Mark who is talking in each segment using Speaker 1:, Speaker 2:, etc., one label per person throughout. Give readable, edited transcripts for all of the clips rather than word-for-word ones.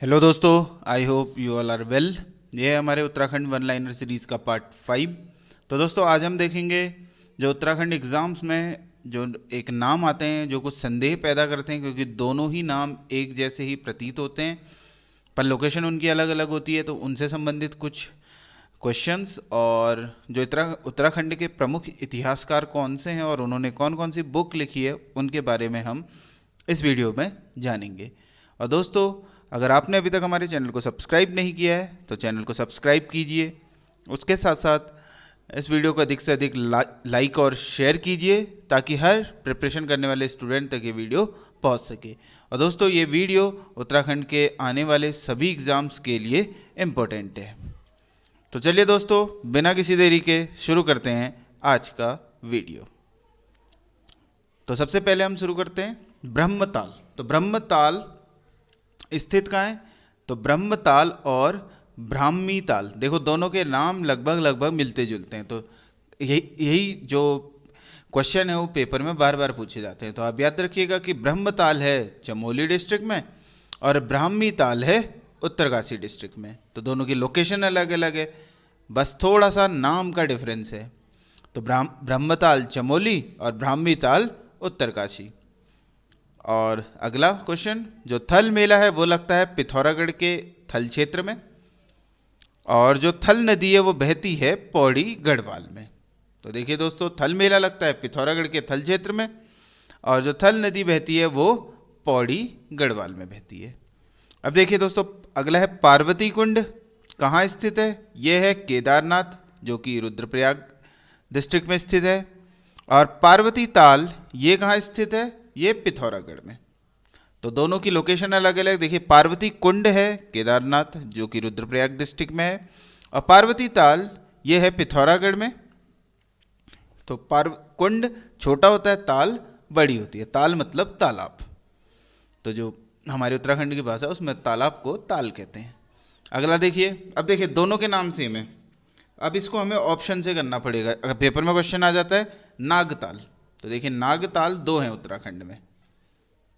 Speaker 1: Hello दोस्तों, I hope you all are well. ये है हमारे उत्तराखंड वन लाइनर सीरीज़ का पार्ट 5। तो दोस्तों आज हम देखेंगे जो उत्तराखंड एग्ज़ाम्स में जो एक नाम आते हैं जो कुछ संदेह पैदा करते हैं, क्योंकि दोनों ही नाम एक जैसे ही प्रतीत होते हैं पर लोकेशन उनकी अलग अलग होती है। तो उनसे संबंधित कुछ क्वेश्चंस और जो उत्तराखंड के प्रमुख इतिहासकार कौन से हैं और उन्होंने कौन कौन सी बुक लिखी है उनके बारे में हम इस वीडियो में जानेंगे। और दोस्तों, अगर आपने अभी तक हमारे चैनल को सब्सक्राइब नहीं किया है तो चैनल को सब्सक्राइब कीजिए। उसके साथ साथ इस वीडियो को अधिक से अधिक लाइक और शेयर कीजिए ताकि हर प्रिपरेशन करने वाले स्टूडेंट तक ये वीडियो पहुंच सके। और दोस्तों, ये वीडियो उत्तराखंड के आने वाले सभी एग्ज़ाम्स के लिए इम्पोर्टेंट है। तो चलिए दोस्तों, बिना किसी देरी के शुरू करते हैं आज का वीडियो। तो सबसे पहले हम शुरू करते हैं ब्रह्मताल। तो ब्रह्मताल स्थित कहाँ है? तो ब्रह्मताल और ब्राह्मी ताल, देखो दोनों के नाम लगभग मिलते जुलते हैं। तो यही जो क्वेश्चन है वो पेपर में बार बार पूछे जाते हैं। तो आप याद रखिएगा कि ब्रह्मताल है चमोली डिस्ट्रिक्ट में और ब्राह्मी ताल है उत्तरकाशी डिस्ट्रिक्ट में। तो दोनों की लोकेशन अलग अलग है, बस थोड़ा सा नाम का डिफरेंस है। तो ब्रह्मताल चमोली और ब्राह्मी ताल उत्तरकाशी। और अगला क्वेश्चन, जो थल मेला है वो लगता है पिथौरागढ़ के थल क्षेत्र में, और जो थल नदी है वो बहती है पौड़ी गढ़वाल में। तो देखिए दोस्तों, थल मेला लगता है पिथौरागढ़ के थल क्षेत्र में और जो थल नदी बहती है वो पौड़ी गढ़वाल में बहती है। अब देखिए दोस्तों, अगला है पार्वती कुंड, कहाँ स्थित है? ये है केदारनाथ, जो कि रुद्रप्रयाग डिस्ट्रिक्ट में स्थित है। और पार्वती ताल ये कहाँ स्थित है? ये पिथौरागढ़ में। तो दोनों की लोकेशन अलग अलग। देखिए, पार्वती कुंड है केदारनाथ जो कि रुद्रप्रयाग डिस्ट्रिक्ट में है, और पार्वती ताल ये है पिथौरागढ़ में। तो कुंड छोटा होता है, ताल बड़ी होती है। ताल मतलब तालाब। तो जो हमारे उत्तराखंड की भाषा है उसमें तालाब को ताल कहते हैं। अगला देखिए, अब देखिए दोनों के नाम सेम है। अब इसको हमें ऑप्शन से करना पड़ेगा। अगर पेपर में क्वेश्चन आ जाता है नागताल, तो देखिए नागताल दो हैं उत्तराखंड में।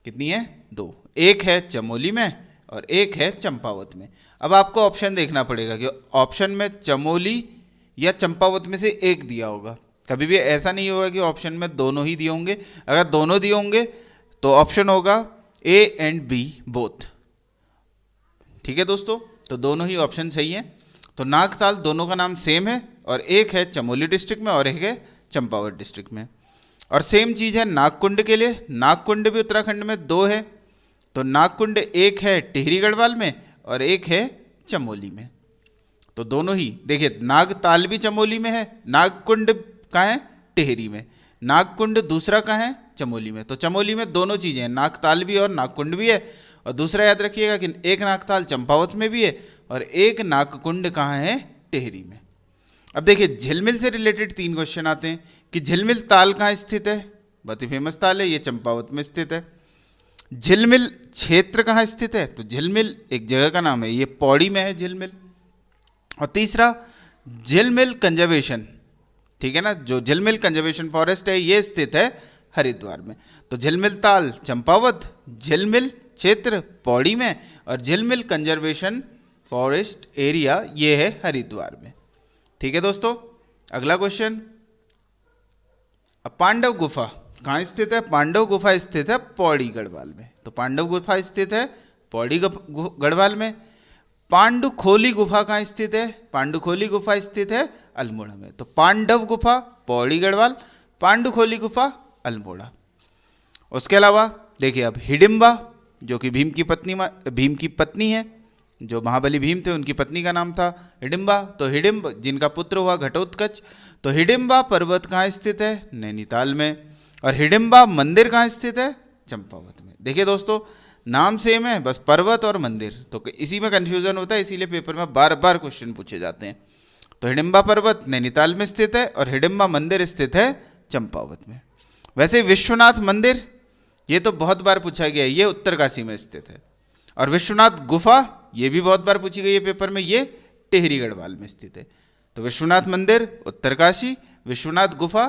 Speaker 1: कितनी है? दो। एक है चमोली में और एक है चंपावत में। अब आपको ऑप्शन देखना पड़ेगा कि ऑप्शन में चमोली या चंपावत में से एक दिया होगा। कभी भी ऐसा नहीं होगा कि ऑप्शन में दोनों ही दिए होंगे। अगर दोनों दिए होंगे तो ऑप्शन होगा ए एंड बी बोथ। ठीक है दोस्तों, तो दोनों ही ऑप्शन सही है। तो नागताल दोनों का नाम सेम है, और एक है चमोली डिस्ट्रिक्ट में और एक है चंपावत डिस्ट्रिक्ट में। और सेम चीज़ है नागकुंड के लिए। नागकुंड भी उत्तराखंड में दो है। तो नागकुंड एक है टिहरी गढ़वाल में और एक है चमोली में। तो दोनों ही देखिए, नागताल भी चमोली में है, नागकुंड कहाँ है? टिहरी में। नागकुंड दूसरा कहाँ है? चमोली में। तो चमोली में दोनों चीज़ें हैं, नागताल भी और नागकुंड भी है। और दूसरा याद रखिएगा कि एक नागताल चंपावत में भी है और एक नागकुंड कहाँ है? टिहरी में। अब देखिए, झिलमिल से रिलेटेड तीन क्वेश्चन आते हैं कि झिलमिल ताल कहाँ स्थित है? बहुत ही फेमस ताल है, ये चंपावत में स्थित है। झिलमिल क्षेत्र कहाँ स्थित है? तो झिलमिल एक जगह का नाम है, ये पौड़ी में है झिलमिल। और तीसरा, झिलमिल कंजर्वेशन, ठीक है ना, जो झिलमिल कंजर्वेशन फॉरेस्ट है ये स्थित है हरिद्वार में। तो झिलमिल ताल चंपावत, झिलमिल क्षेत्र पौड़ी में और झिलमिल कंजर्वेशन फॉरेस्ट एरिया ये है हरिद्वार में। ठीक है दोस्तों, अगला क्वेश्चन, पांडव गुफा कहाँ स्थित है? पांडव गुफा स्थित है पौड़ी गढ़वाल में। तो पांडव गुफा स्थित है पौड़ी गढ़वाल में। पांडुखोली गुफा कहाँ स्थित है? पांडुखोली गुफा स्थित है अल्मोड़ा में। तो पांडव गुफा पौड़ी गढ़वाल, पांडुखोली गुफा अल्मोड़ा। उसके अलावा देखिए, अब हिडिंबा जो कि भीम की पत्नी है, जो महाबली भीम थे उनकी पत्नी का नाम था हिडिंबा। तो हिडिंब जिनका पुत्र हुआ घटोत्कच। तो हिडिंबा पर्वत कहाँ स्थित है? नैनीताल में। और हिडिंबा मंदिर कहाँ स्थित है? चंपावत में। देखिए दोस्तों, नाम सेम है, बस पर्वत और मंदिर, तो इसी में कंफ्यूजन होता है, इसीलिए पेपर में बार बार क्वेश्चन पूछे जाते हैं। तो हिडिंबा पर्वत नैनीताल में स्थित है और हिडिंबा मंदिर स्थित है चंपावत में। वैसे विश्वनाथ मंदिर ये तो बहुत बार पूछा गया है, ये उत्तरकाशी में स्थित है। और विश्वनाथ गुफा ये भी बहुत बार पूछी गई है पेपर में, ये टिहरी गढ़वाल में स्थित है। तो विश्वनाथ मंदिर उत्तरकाशी, विश्वनाथ गुफा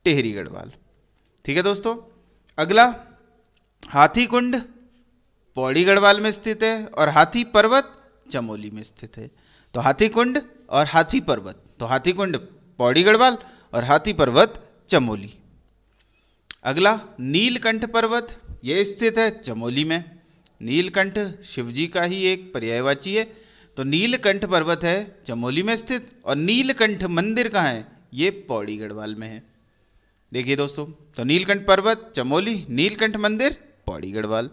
Speaker 1: टिहरी गढ़वाल। ठीक है दोस्तों, अगला हाथी कुंड पौड़ी गढ़वाल में स्थित है और हाथी पर्वत चमोली में स्थित है। तो हाथी कुंड और हाथी पर्वत, तो हाथी कुंड पौड़ी गढ़वाल और हाथी पर्वत चमोली। अगला नीलकंठ पर्वत, ये स्थित है चमोली में। नीलकंठ शिवजी का ही एक पर्यायवाची है, तो नीलकंठ पर्वत है चमोली में स्थित। और नीलकंठ मंदिर कहाँ है, ये पौड़ी गढ़वाल में है। देखिए दोस्तों, तो नीलकंठ पर्वत चमोली, नीलकंठ मंदिर पौड़ी गढ़वाल।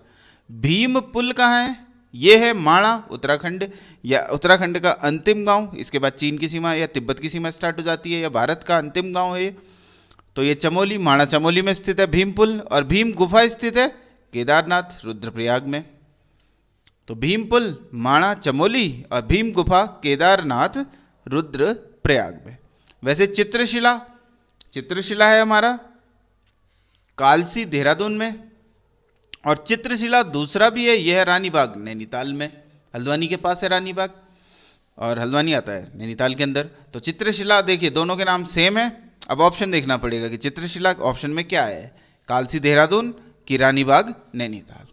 Speaker 1: भीम पुल कहाँ है, ये है माणा उत्तराखंड, या उत्तराखंड का अंतिम गांव। इसके बाद चीन की सीमा या तिब्बत की सीमा स्टार्ट हो जाती है, या भारत का अंतिम गांव है। तो ये चमोली, माणा चमोली में स्थित है भीम पुल। और भीम गुफा स्थित है केदारनाथ रुद्रप्रयाग में। तो भीम पुल माणा चमोली और भीम गुफा केदारनाथ रुद्रप्रयाग में। वैसे चित्रशिला, चित्रशिला है हमारा कालसी देहरादून में। और चित्रशिला दूसरा भी है, यह है रानीबाग नैनीताल में। हल्द्वानी के पास है रानीबाग, और हल्द्वानी आता है नैनीताल के अंदर। तो चित्रशिला देखिए दोनों के नाम सेम है। अब ऑप्शन देखना पड़ेगा कि चित्रशिला ऑप्शन में क्या है, कालसी देहरादून कि रानीबाग नैनीताल।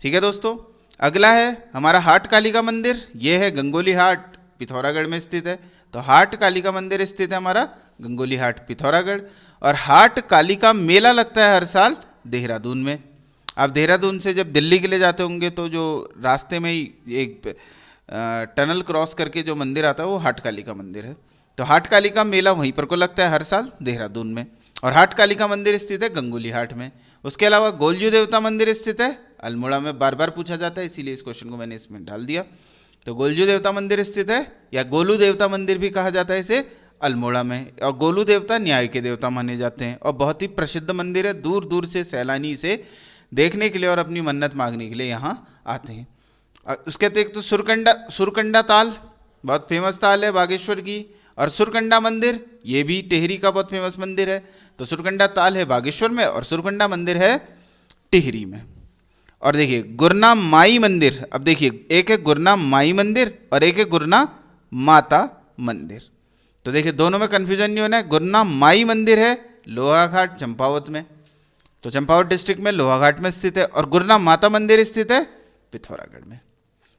Speaker 1: ठीक है दोस्तों, अगला है हमारा हाट कालिका मंदिर। यह है गंगोली हाट पिथौरागढ़ में स्थित है। तो हाट कालिका मंदिर स्थित है हमारा गंगोली हाट पिथौरागढ़। और हाट कालिका मेला लगता है हर साल देहरादून में। आप देहरादून से जब दिल्ली के लिए जाते होंगे तो जो रास्ते में ही एक टनल क्रॉस करके जो मंदिर आता है वो हाट कालिका मंदिर है। तो हाट कालिका मेला वहीं पर को लगता है हर साल देहरादून में। और हाट कालिका मंदिर स्थित है गंगोली हाट में। उसके अलावा गोलजू देवता मंदिर स्थित है अल्मोड़ा में। बार बार पूछा जाता है, इसीलिए इस क्वेश्चन को मैंने इसमें डाल दिया। तो गोलजू देवता मंदिर स्थित है, या गोलू देवता मंदिर भी कहा जाता है इसे, अल्मोड़ा में। और गोलू देवता न्याय के देवता माने जाते हैं और बहुत ही प्रसिद्ध मंदिर है। दूर दूर से सैलानी इसे देखने के लिए और अपनी मन्नत मांगने के लिए यहाँ आते हैं। उसके अतिरिक्त तो सुरकंडा ताल बहुत फेमस ताल है बागेश्वर की। और सुरकंडा मंदिर ये भी टिहरी का बहुत फेमस मंदिर है। तो सुरकंडा ताल है बागेश्वर में और सुरकंडा मंदिर है टिहरी में। और देखिए गुरना माई मंदिर, अब देखिए एक है गुरना माई मंदिर और एक है गुरना माता मंदिर। तो देखिए दोनों में कन्फ्यूजन नहीं होना है। गुरना माई मंदिर है लोहाघाट चंपावत में, तो चंपावत डिस्ट्रिक्ट में लोहाघाट में स्थित है। और गुरना माता मंदिर स्थित है पिथौरागढ़ में।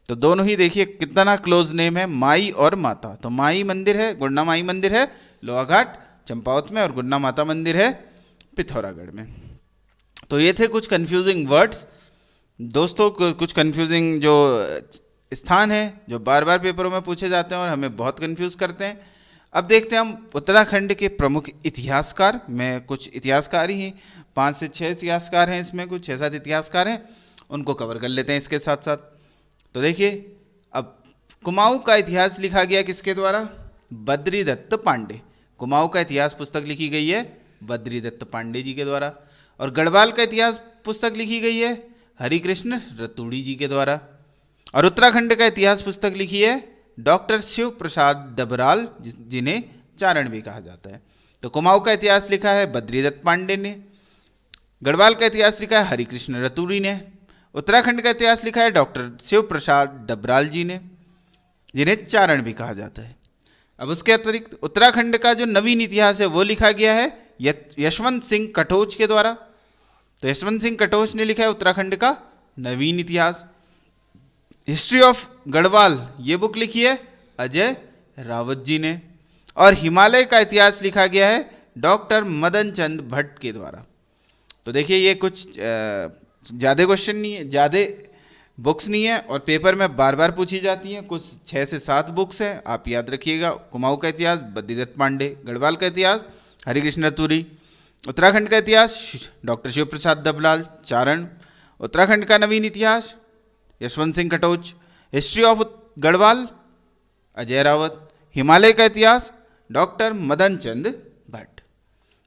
Speaker 1: तो दोनों ही देखिए कितना क्लोज नेम है, माई और माता। तो माई मंदिर है, गुरना माई मंदिर है लोहाघाट चंपावत में, और गुरना माता मंदिर है पिथौरागढ़ में। तो ये थे कुछ कंफ्यूजिंग वर्ड्स दोस्तों, कुछ कंफ्यूजिंग जो स्थान है जो बार बार पेपरों में पूछे जाते हैं और हमें बहुत कंफ्यूज करते हैं। अब देखते हैं हम उत्तराखंड के प्रमुख इतिहासकार। मैं कुछ इतिहासकार ही हैं, 5 से 6 इतिहासकार हैं इसमें, कुछ 6-7 इतिहासकार हैं, उनको कवर कर लेते हैं इसके साथ साथ। तो देखिए अब कुमाऊं का इतिहास लिखा गया किसके द्वारा, बद्रीदत्त पांडे। कुमाऊं का इतिहास पुस्तक लिखी गई है बद्रीदत्त पांडे जी के द्वारा। और गढ़वाल का इतिहास पुस्तक लिखी गई है हरिकृष्ण रतूड़ी जी के द्वारा। और उत्तराखंड का इतिहास पुस्तक लिखी है डॉक्टर शिव प्रसाद डबराल, जिन्हें चारण भी कहा जाता है। तो कुमाऊं का इतिहास लिखा है बद्रीदत्त पांडे ने, गढ़वाल का इतिहास लिखा है हरिकृष्ण रतूड़ी ने, उत्तराखंड का इतिहास लिखा है डॉक्टर शिव प्रसाद डबराल जी ने, जिन्हें चारण भी कहा जाता है। अब उसके अतिरिक्त उत्तराखंड का जो नवीन इतिहास है वो लिखा गया है यशवंत सिंह कटोच के द्वारा। तो यशवंत सिंह कटोच ने लिखा है उत्तराखंड का नवीन इतिहास। हिस्ट्री ऑफ गढ़वाल ये बुक लिखी है अजय रावत जी ने। और हिमालय का इतिहास लिखा गया है डॉक्टर मदन चंद भट्ट के द्वारा। तो देखिए ये कुछ ज़्यादा क्वेश्चन नहीं है, ज़्यादा बुक्स नहीं है और पेपर में बार बार पूछी जाती हैं। कुछ 6 से 7 बुक्स हैं, आप याद रखिएगा। कुमाऊं का इतिहास बद्रीदत्त पांडे, गढ़वाल का इतिहास हरिकृष्ण रतूड़ी, उत्तराखंड का इतिहास डॉक्टर शिव प्रसाद डबराल चारण, उत्तराखंड का नवीन इतिहास यशवंत सिंह कटोच, हिस्ट्री ऑफ गढ़वाल अजय रावत, हिमालय का इतिहास डॉक्टर मदन चंद भट्ट।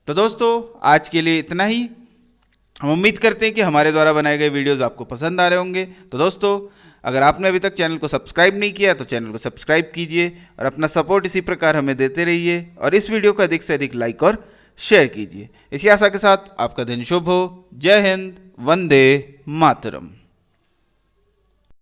Speaker 1: तो दोस्तों आज के लिए इतना ही। हम उम्मीद करते हैं कि हमारे द्वारा बनाए गए वीडियोस आपको पसंद आ रहे होंगे। तो दोस्तों अगर आपने अभी तक चैनल को सब्सक्राइब नहीं किया तो चैनल को सब्सक्राइब कीजिए और अपना सपोर्ट इसी प्रकार हमें देते रहिए और इस वीडियो को अधिक से अधिक लाइक और शेयर कीजिए। इसी आशा के साथ आपका दिन शुभ हो। जय हिंद, वंदे मातरम।